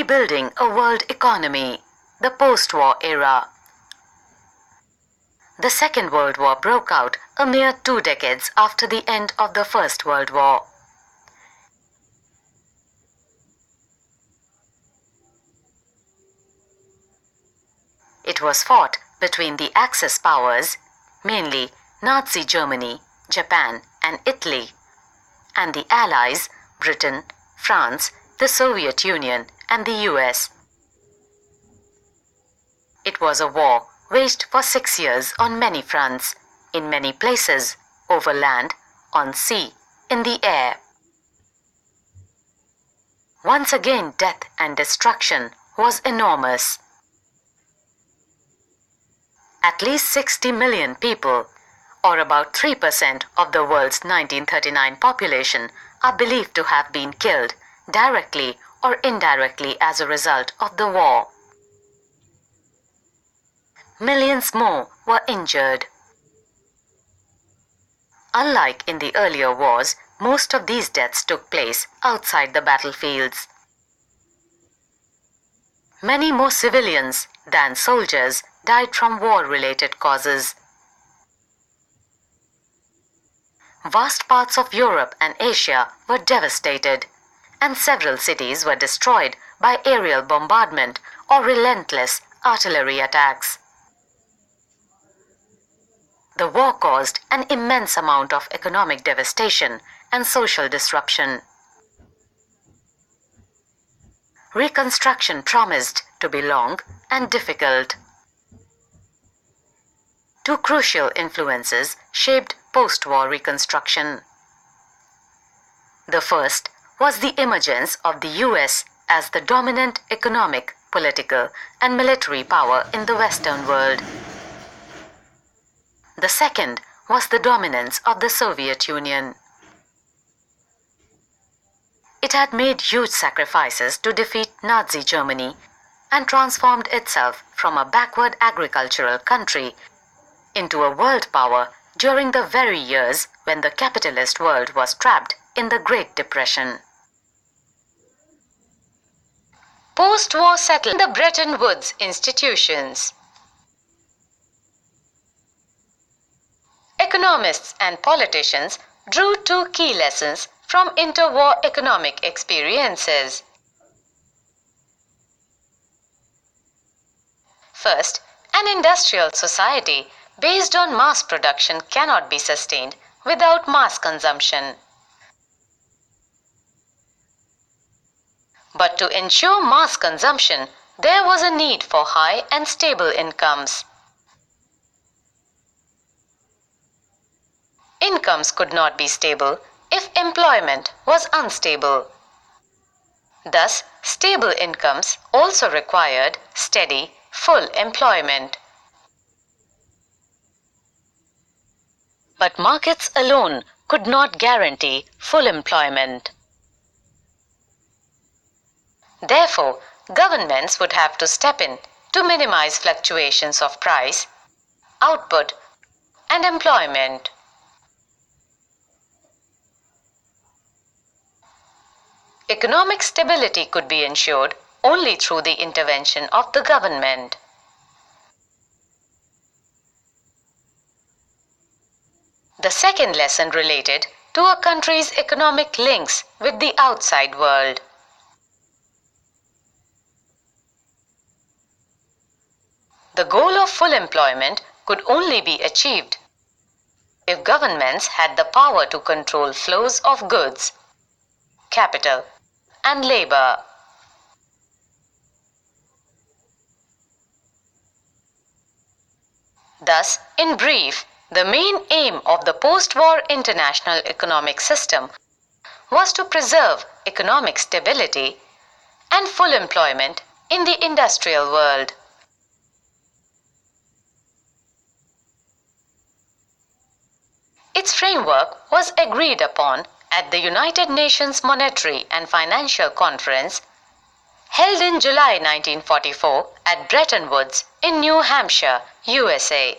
rebuilding a world economy, the post-war era. The Second World War broke out a mere 2 decades after the end of the First World War. It was fought between the Axis powers, mainly Nazi Germany, Japan and Italy, and the Allies, Britain, France, the Soviet Union and the US. It was a war waged for 6 years on many fronts, in many places, over land, on sea, in the air. Once again, death and destruction was enormous. At least 60 million people, or about 3% of the world's 1939 population, are believed to have been killed, directly or indirectly as a result of the war. Millions more were injured. Unlike in the earlier wars, most of these deaths took place outside the battlefields. Many more civilians than soldiers died from war-related causes. Vast parts of Europe and Asia were devastated, and several cities were destroyed by aerial bombardment or relentless artillery attacks. The war caused an immense amount of economic devastation and social disruption. Reconstruction promised to be long and difficult. Two crucial influences shaped post-war reconstruction. The first was the emergence of the US as the dominant economic, political, and military power in the Western world. The second was the dominance of the Soviet Union. It had made huge sacrifices to defeat Nazi Germany and transformed itself from a backward agricultural country into a world power during the very years when the capitalist world was trapped in the Great Depression. Post-war settlement in the Bretton Woods institutions. Economists and politicians drew two key lessons from interwar economic experiences. First, an industrial society based on mass production cannot be sustained without mass consumption. But to ensure mass consumption, there was a need for high and stable incomes. Incomes could not be stable if employment was unstable. Thus, stable incomes also required steady, full employment. But markets alone could not guarantee full employment. Therefore, governments would have to step in to minimize fluctuations of price, output, and employment. Economic stability could be ensured only through the intervention of the government. The second lesson related to a country's economic links with the outside world. The goal of full employment could only be achieved if governments had the power to control flows of goods, capital, and labor. Thus, in brief, the main aim of the post-war international economic system was to preserve economic stability and full employment in the industrial world. Its framework was agreed upon at the United Nations Monetary and Financial Conference held in July 1944 at Bretton Woods in New Hampshire, USA.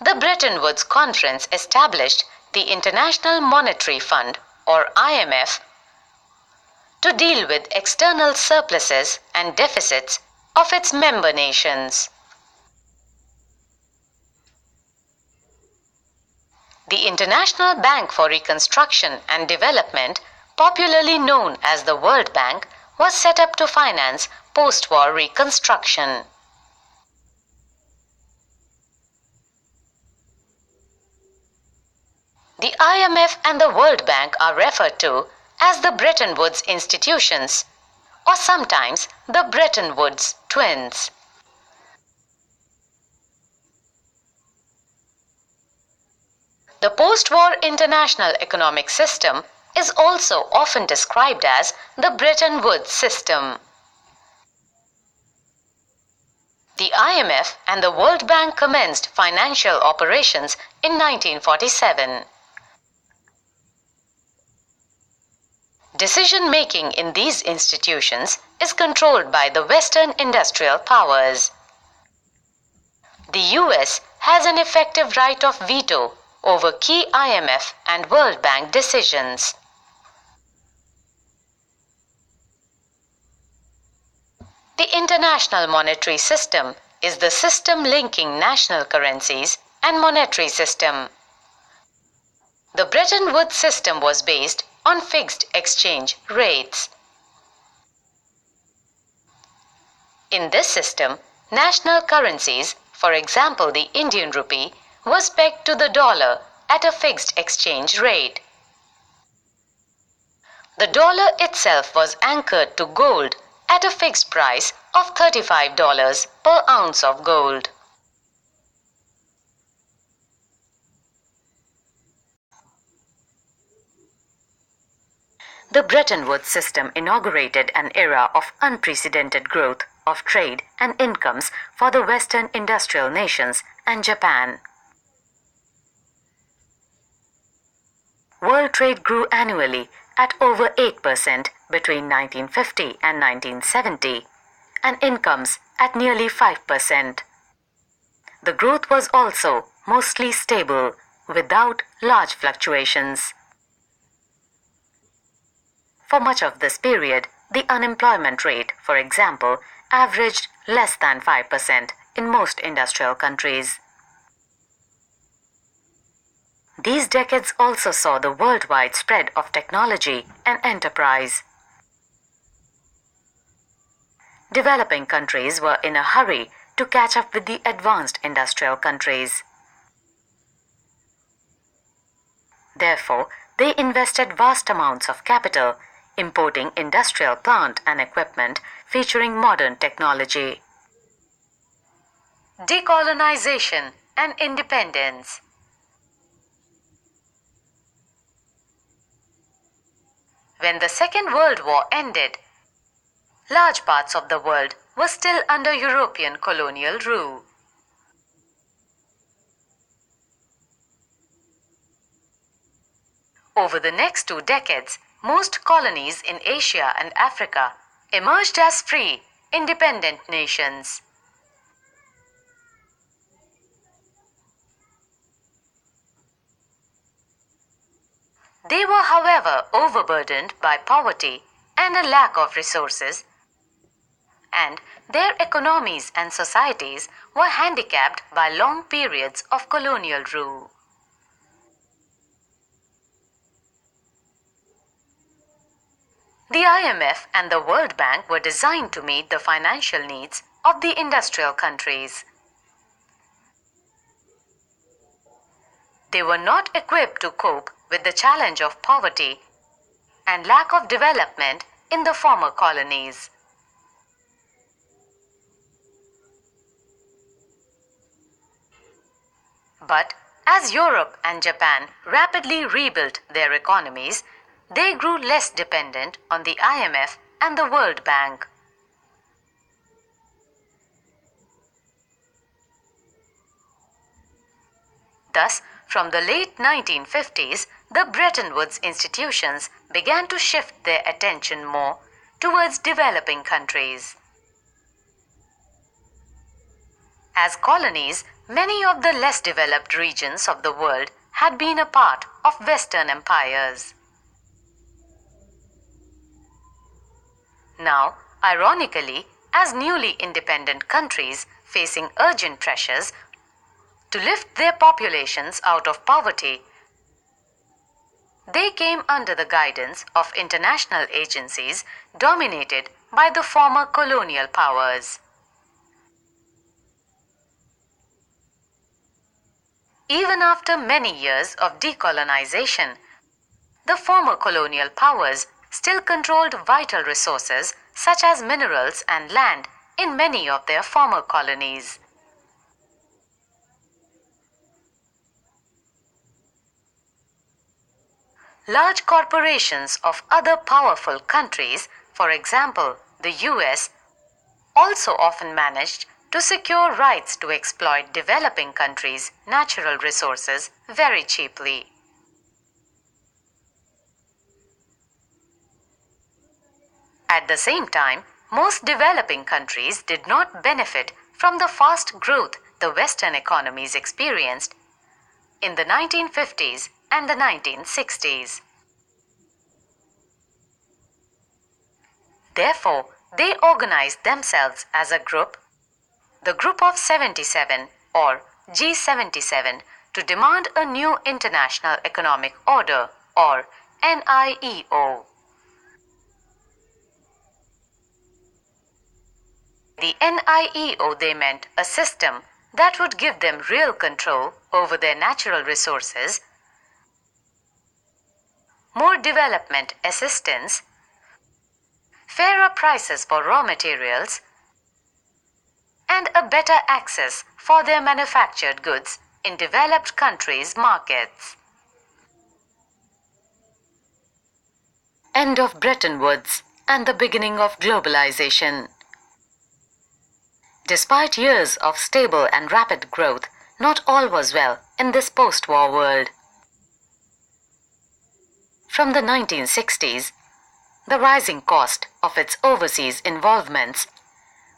The Bretton Woods Conference established the International Monetary Fund or IMF to deal with external surpluses and deficits of its member nations. The International Bank for Reconstruction and Development, popularly known as the World Bank, was set up to finance post-war reconstruction. The IMF and the World Bank are referred to as the Bretton Woods institutions, or sometimes the Bretton Woods twins. The post-war international economic system is also often described as the Bretton Woods system. The IMF and the World Bank commenced financial operations in 1947. Decision-making in these institutions is controlled by the Western industrial powers. The US has an effective right of veto over key IMF and World Bank decisions. The international monetary system is the system linking national currencies and monetary system. The Bretton Woods system was based on fixed exchange rates. In this system, national currencies, for example the Indian rupee, was pegged to the dollar at a fixed exchange rate. The dollar itself was anchored to gold at a fixed price of $35 per ounce of gold. The Bretton Woods system inaugurated an era of unprecedented growth of trade and incomes for the Western industrial nations and Japan. World trade grew annually at over 8% between 1950 and 1970, and incomes at nearly 5%. The growth was also mostly stable, without large fluctuations. For much of this period, the unemployment rate, for example, averaged less than 5% in most industrial countries. These decades also saw the worldwide spread of technology and enterprise. Developing countries were in a hurry to catch up with the advanced industrial countries. Therefore, they invested vast amounts of capital, importing industrial plant and equipment featuring modern technology. Decolonisation and Independence. When the Second World War ended, large parts of the world were still under European colonial rule. Over the next 2 decades, most colonies in Asia and Africa emerged as free, independent nations. They were, however, overburdened by poverty and a lack of resources, and their economies and societies were handicapped by long periods of colonial rule. The IMF and the World Bank were designed to meet the financial needs of the industrial countries. They were not equipped to cope with the challenge of poverty and lack of development in the former colonies. But as Europe and Japan rapidly rebuilt their economies, they grew less dependent on the IMF and the World Bank. Thus, from the late 1950s, the Bretton Woods institutions began to shift their attention more towards developing countries. As colonies, many of the less developed regions of the world had been a part of Western empires. Now, ironically, as newly independent countries facing urgent pressures to lift their populations out of poverty, they came under the guidance of international agencies dominated by the former colonial powers. Even after many years of decolonization, the former colonial powers still controlled vital resources such as minerals and land in many of their former colonies. Large corporations of other powerful countries, for example, the US, also often managed to secure rights to exploit developing countries' natural resources very cheaply. At the same time, most developing countries did not benefit from the fast growth the Western economies experienced in the 1950s and the 1960s. Therefore, they organized themselves as a group, the Group of 77 or G77, to demand a new international economic order or NIEO. The NIEO, they meant a system that would give them real control over their natural resources, more development assistance, fairer prices for raw materials, and a better access for their manufactured goods in developed countries' markets. End of Bretton Woods and the beginning of globalization. Despite years of stable and rapid growth, not all was well in this post-war world. From the 1960s, the rising cost of its overseas involvements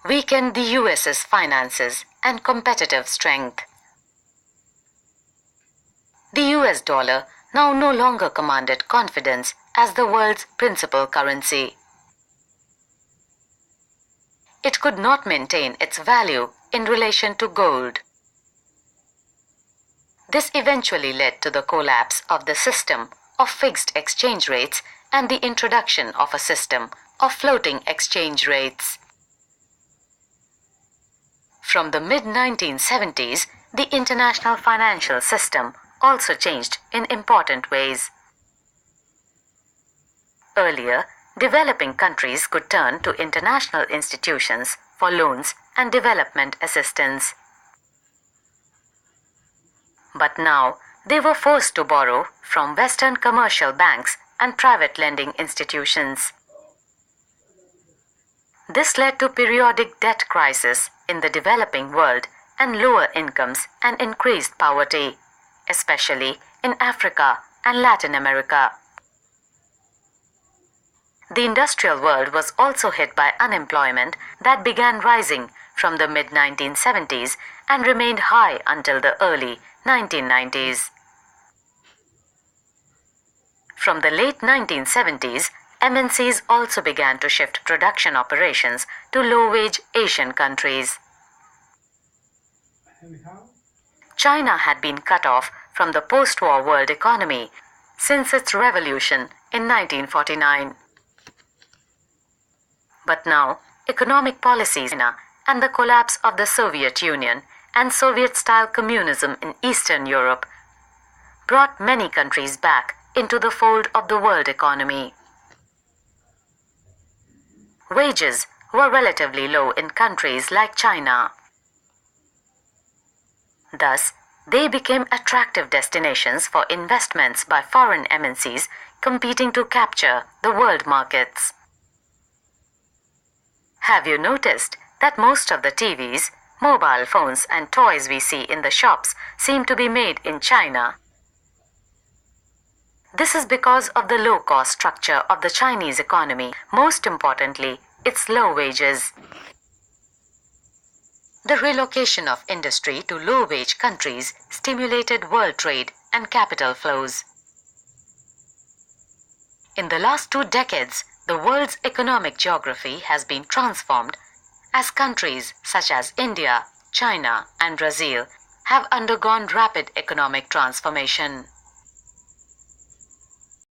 weakened the US's finances and competitive strength. The US dollar now no longer commanded confidence as the world's principal currency. It could not maintain its value in relation to gold. This eventually led to the collapse of the system of fixed exchange rates and the introduction of a system of floating exchange rates. From the mid-1970s, the international financial system also changed in important ways. Earlier, developing countries could turn to international institutions for loans and development assistance. But now, they were forced to borrow from Western commercial banks and private lending institutions. This led to periodic debt crises in the developing world and lower incomes and increased poverty, especially in Africa and Latin America. The industrial world was also hit by unemployment that began rising from the mid-1970s and remained high until the early 1990s. From the late 1970s, MNCs also began to shift production operations to low-wage Asian countries. China had been cut off from the post-war world economy since its revolution in 1949. But now, economic policies in China and the collapse of the Soviet Union and Soviet-style communism in Eastern Europe brought many countries back into the fold of the world economy. Wages were relatively low in countries like China. Thus, they became attractive destinations for investments by foreign MNCs competing to capture the world markets. Have you noticed that most of the TVs, mobile phones and toys we see in the shops seem to be made in China? This is because of the low-cost structure of the Chinese economy, most importantly, its low wages. The relocation of industry to low-wage countries stimulated world trade and capital flows. In the last 2 decades, the world's economic geography has been transformed as countries such as India, China, and Brazil have undergone rapid economic transformation.